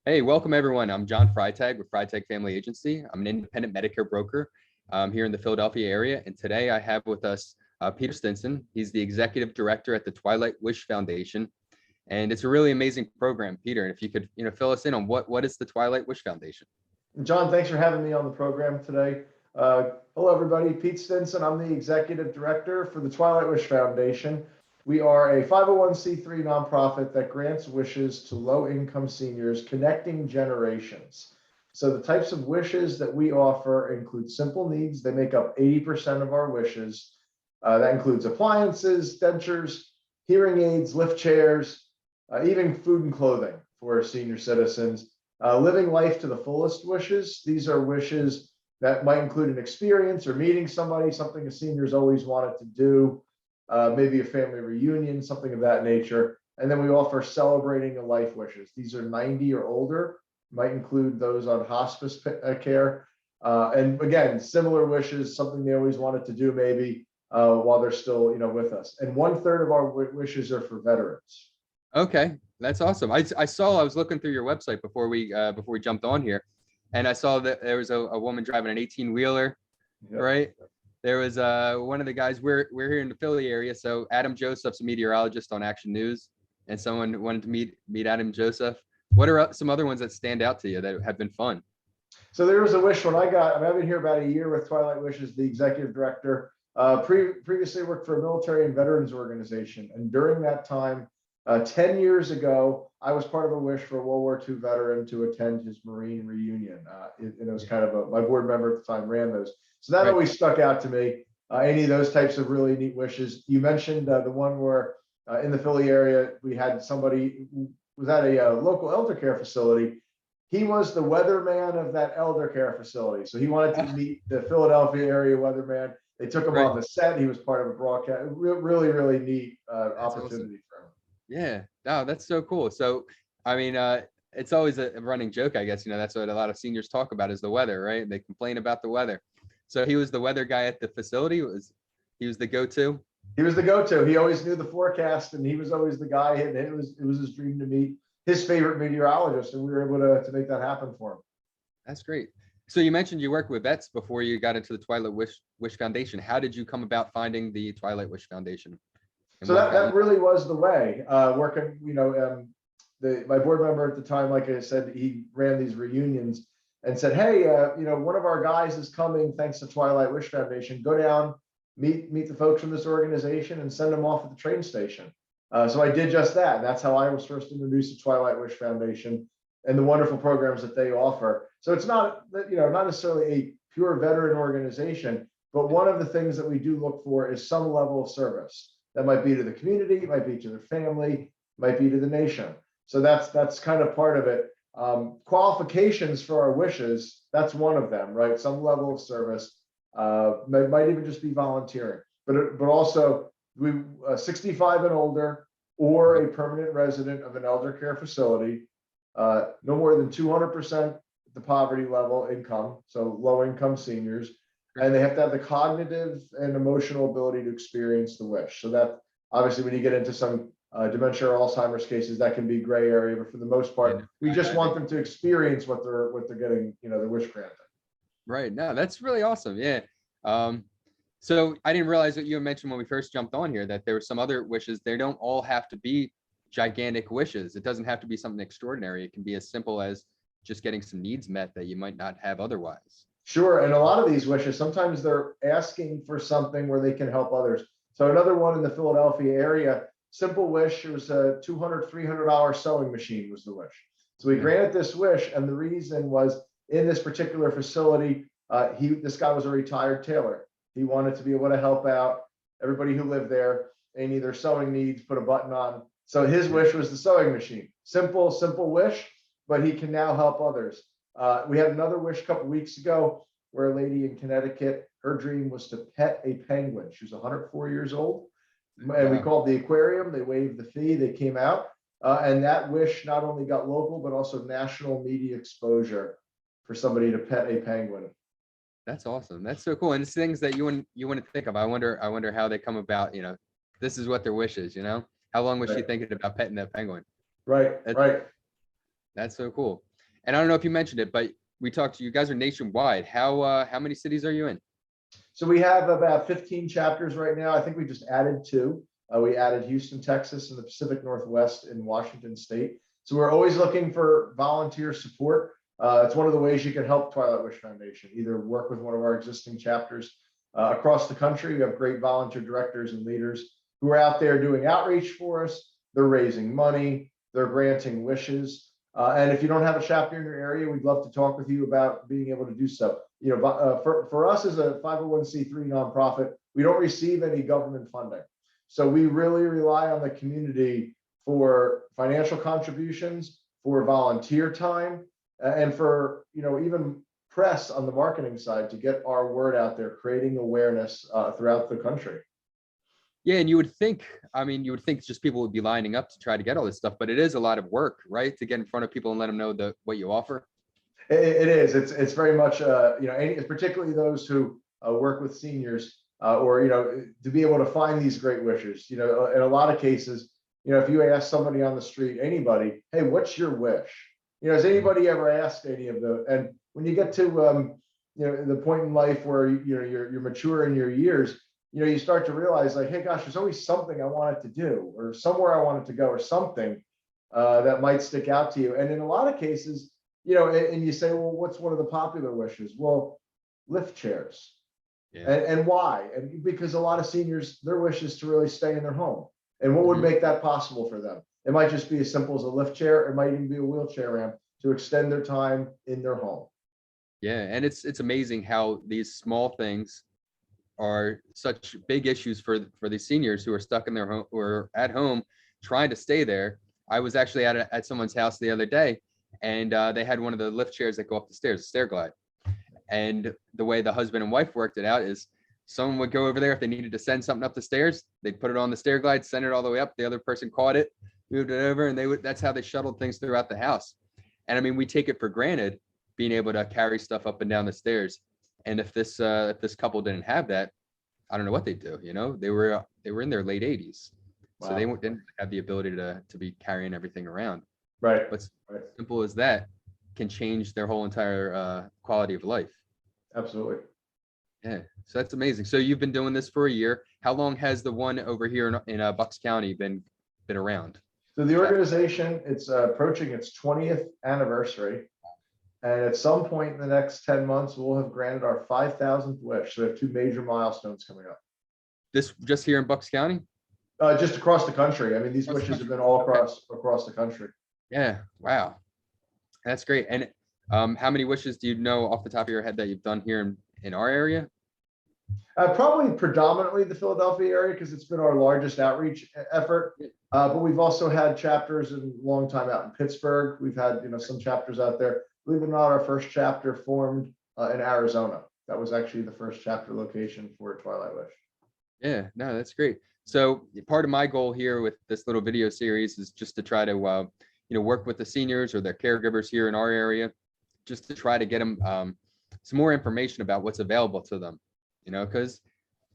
Hey, welcome everyone. I'm John Freitag with Freitag Family Agency. I'm an independent Medicare broker here in the Philadelphia area. And today I have with us Peter Stinson. He's the executive director at the Twilight Wish Foundation. And it's a really amazing program, Peter. And if you could, fill us in on what is the Twilight Wish Foundation? John, thanks for having me on the program today. Hello, everybody. Pete Stinson. I'm the executive director for the Twilight Wish Foundation. We are a 501c3 nonprofit that grants wishes to low-income seniors, connecting generations. So the types of wishes that we offer include simple needs. They make up 80% of our wishes. That includes appliances, dentures, hearing aids, lift chairs, even food and clothing for senior citizens. Living life to the fullest wishes. These are wishes that might include an experience or meeting somebody, something a senior's always wanted to do, maybe a family reunion, something of that nature. And then we offer celebrating a life wishes. These are 90 or older, might include those on hospice care. And again, similar wishes, something they always wanted to do maybe while they're still with us. And 1/3 of our wishes are for veterans. Okay, that's awesome. I was looking through your website before we jumped on here, and I saw that there was a woman driving an 18-wheeler, yep. Right? There was one of the guys, we're here in the Philly area, so Adam Joseph's a meteorologist on Action News, and someone wanted to meet Adam Joseph. What are some other ones that stand out to you that have been fun? So there was a wish when I've been here about a year with Twilight Wish as the executive director. Previously worked for a military and veterans organization, and during that time, 10 years ago, I was part of a wish for a World War II veteran to attend his Marine reunion. It was kind of my board member at the time ran those. So that always stuck out to me. Any of those types of really neat wishes. You mentioned the one where in the Philly area, we had somebody who was at a local elder care facility. He was the weatherman of that elder care facility. So he wanted to meet the Philadelphia area weatherman. They took him on the set. He was part of a broadcast. Really, really neat opportunity for him. Yeah, no, that's so cool. So, I mean, it's always a running joke, I guess, that's what a lot of seniors talk about is the weather, right? They complain about the weather. So he was the weather guy at the facility. He was the go-to? He was the go-to. He always knew the forecast, and he was always the guy. And it was his dream to meet his favorite meteorologist, and we were able to make that happen for him. That's great. So you mentioned you worked with vets before you got into the Twilight Wish Foundation. How did you come about finding the Twilight Wish Foundation? So that really was the way. Working, my board member at the time, like I said, he ran these reunions and said, "Hey, one of our guys is coming. Thanks to Twilight Wish Foundation. Go down, meet the folks from this organization, and send them off at the train station." So I did just that. And that's how I was first introduced to Twilight Wish Foundation and the wonderful programs that they offer. So it's not not necessarily a pure veteran organization, but one of the things that we do look for is some level of service. That might be to the community, it might be to their family, might be to the nation. So that's kind of part of it. Qualifications for our wishes, that's one of them, right? Some level of service, might even just be volunteering, but also we 65 and older, or a permanent resident of an elder care facility, no more than 200% the poverty level income, so low income seniors. And they have to have the cognitive and emotional ability to experience the wish. So that obviously when you get into some dementia or Alzheimer's cases, that can be gray area, but for the most part, we just want them to experience what they're getting, their wish granted. Right. No, that's really awesome. Yeah. So I didn't realize what you mentioned when we first jumped on here, that there were some other wishes. They don't all have to be gigantic wishes. It doesn't have to be something extraordinary. It can be as simple as just getting some needs met that you might not have otherwise. Sure. And a lot of these wishes, sometimes they're asking for something where they can help others. So another one in the Philadelphia area, simple wish, it was a $200, $300 sewing machine was the wish. So we granted this wish. And the reason was in this particular facility, this guy was a retired tailor. He wanted to be able to help out everybody who lived there. They need their sewing needs, put a button on. So his wish was the sewing machine. Simple wish, but he can now help others. We had another wish a couple weeks ago where a lady in Connecticut, her dream was to pet a penguin. She was 104 years old. And we called the aquarium. They waived the fee. They came out. And that wish not only got local, but also national media exposure for somebody to pet a penguin. That's awesome. That's so cool. And it's things that you wouldn't think of. I wonder how they come about. This is what their wish is. How long was she thinking about petting that penguin? Right. That's so cool. And I don't know if you mentioned it, but we talked to you guys are nationwide. How many cities are you in? So we have about 15 chapters right now. I think we just added two. We added Houston, Texas, and the Pacific Northwest in Washington State. So we're always looking for volunteer support. It's one of the ways you can help Twilight Wish Foundation, either work with one of our existing chapters across the country. We have great volunteer directors and leaders who are out there doing outreach for us. They're raising money, they're granting wishes. And if you don't have a chapter in your area, we'd love to talk with you about being able to do so. You know, for us as a 501c3 nonprofit, we don't receive any government funding. So we really rely on the community for financial contributions, for volunteer time, and for, you know, even press on the marketing side to get our word out there, creating awareness throughout the country. Yeah, and you would think, I mean, you would think just people would be lining up to try to get all this stuff, but it is a lot of work, right? To get in front of people and let them know what you offer. It is. It's very much, you know, particularly those who work with seniors or, you know, to be able to find these great wishes. You know, in a lot of cases, you know, if you ask somebody on the street, anybody, hey, what's your wish? You know, has anybody ever asked any of the, and when you get to, you know, the point in life where, you know, you're mature in your years, you know, you start to realize like, hey, gosh, there's always something I wanted to do or somewhere I wanted to go or something that might stick out to you. And in a lot of cases, you know, and you say, well, what's one of the popular wishes? Well, lift chairs. Yeah. And why? And because a lot of seniors, their wish is to really stay in their home. And what would make that possible for them? It might just be as simple as a lift chair. It might even be a wheelchair ramp to extend their time in their home. Yeah, and it's amazing how these small things are such big issues for these seniors who are stuck in their home or at home trying to stay there. I was actually at someone's house the other day, and they had one of the lift chairs that go up the stairs, a stair glide. And the way the husband and wife worked it out is someone would go over there if they needed to send something up the stairs, they'd put it on the stair glide, send it all the way up. The other person caught it, moved it over, and that's how they shuttled things throughout the house. And I mean, we take it for granted being able to carry stuff up and down the stairs. And if this couple didn't have that, I don't know what they'd do. You know, they were in their late 80s, wow. So they didn't have the ability to be carrying everything around. Right. But simple as that can change their whole entire quality of life. Absolutely. Yeah, so that's amazing. So you've been doing this for a year. How long has the one over here in Bucks County been around? So the organization, it's approaching its 20th anniversary. And at some point in the next 10 months, we'll have granted our 5,000th wish. So we have two major milestones coming up. This just here in Bucks County? Just across the country. I mean, these wishes have been all across the country. Yeah, wow. That's great. And how many wishes do you know off the top of your head that you've done here in our area? Probably predominantly the Philadelphia area because it's been our largest outreach effort. But we've also had chapters a long time out in Pittsburgh. We've had, you know, some chapters out there. Believe it or not, our first chapter formed in Arizona. That was actually the first chapter location for Twilight Wish. Yeah, no, that's great. So part of my goal here with this little video series is just to try to, you know, work with the seniors or their caregivers here in our area, just to try to get them some more information about what's available to them, you know, because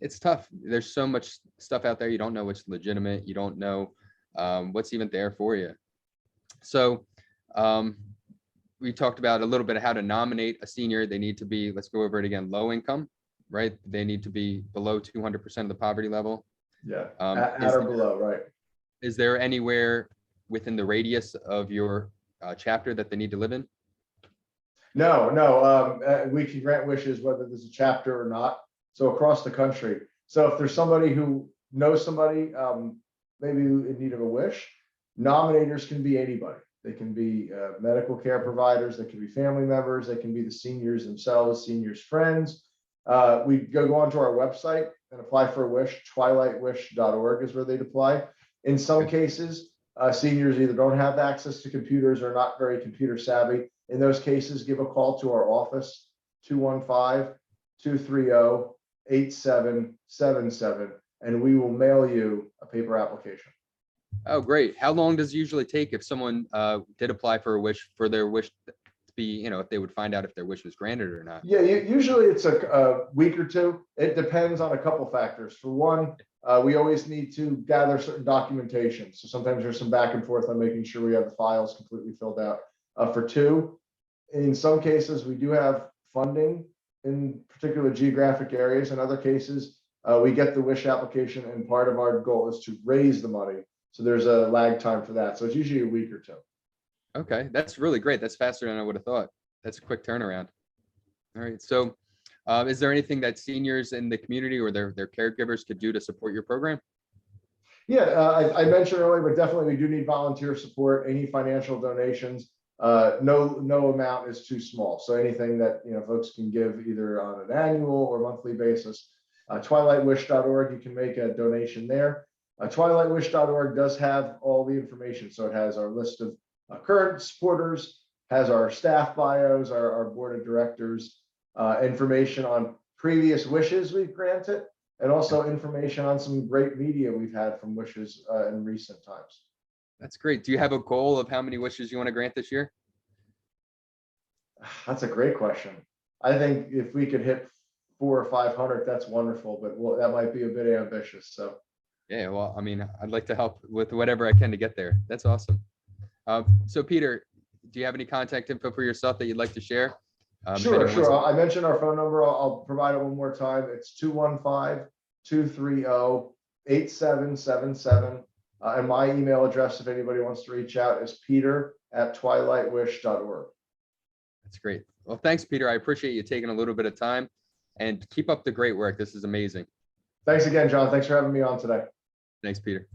it's tough. There's so much stuff out there. You don't know what's legitimate. You don't know what's even there for you. So we talked about a little bit of how to nominate a senior. They need to be, let's go over it again, low income, right? They need to be below 200% of the poverty level. Yeah, at or below, right. Is there anywhere within the radius of your chapter that they need to live in? No, no. We can grant wishes whether there's a chapter or not. So across the country. So if there's somebody who knows somebody maybe in need of a wish, nominators can be anybody. They can be medical care providers, they can be family members, they can be the seniors themselves, seniors' friends. We go onto our website and apply for a wish. twilightwish.org is where they'd apply. In some cases, seniors either don't have access to computers or not very computer savvy. In those cases, give a call to our office, 215-230-8777, and we will mail you a paper application. Oh, great. How long does it usually take if someone did apply for a wish, for their wish to be, you know, if they would find out if their wish was granted or not? Yeah, usually it's a week or two. It depends on a couple factors. For one, we always need to gather certain documentation. So sometimes there's some back and forth on making sure we have the files completely filled out. For two, In some cases, we do have funding in particular geographic areas. In other cases, we get the wish application, and part of our goal is to raise the money. So there's a lag time for that. So it's usually a week or two. Okay, that's really great. That's faster than I would have thought. That's a quick turnaround. All right. So, is there anything that seniors in the community or their caregivers could do to support your program? Yeah, I mentioned earlier, but definitely we do need volunteer support. Any financial donations, no amount is too small. So anything that folks can give either on an annual or monthly basis. TwilightWish.org, you can make a donation there. TwilightWish.org does have all the information. So it has our list of current supporters, has our staff bios, our board of directors, information on previous wishes we've granted, and also information on some great media we've had from wishes in recent times. That's great. Do you have a goal of how many wishes you want to grant this year? That's a great question. I think if we could hit 400 or 500, that's wonderful, but that might be a bit ambitious. So yeah, well, I mean, I'd like to help with whatever I can to get there. That's awesome. So Peter, do you have any contact info for yourself that you'd like to share? Sure. I mentioned our phone number. I'll provide it one more time. It's 215-230-8777. And my email address, if anybody wants to reach out, is peter@twilightwish.org. That's great. Well, thanks, Peter. I appreciate you taking a little bit of time, and keep up the great work. This is amazing. Thanks again, John. Thanks for having me on today. Thanks, Peter.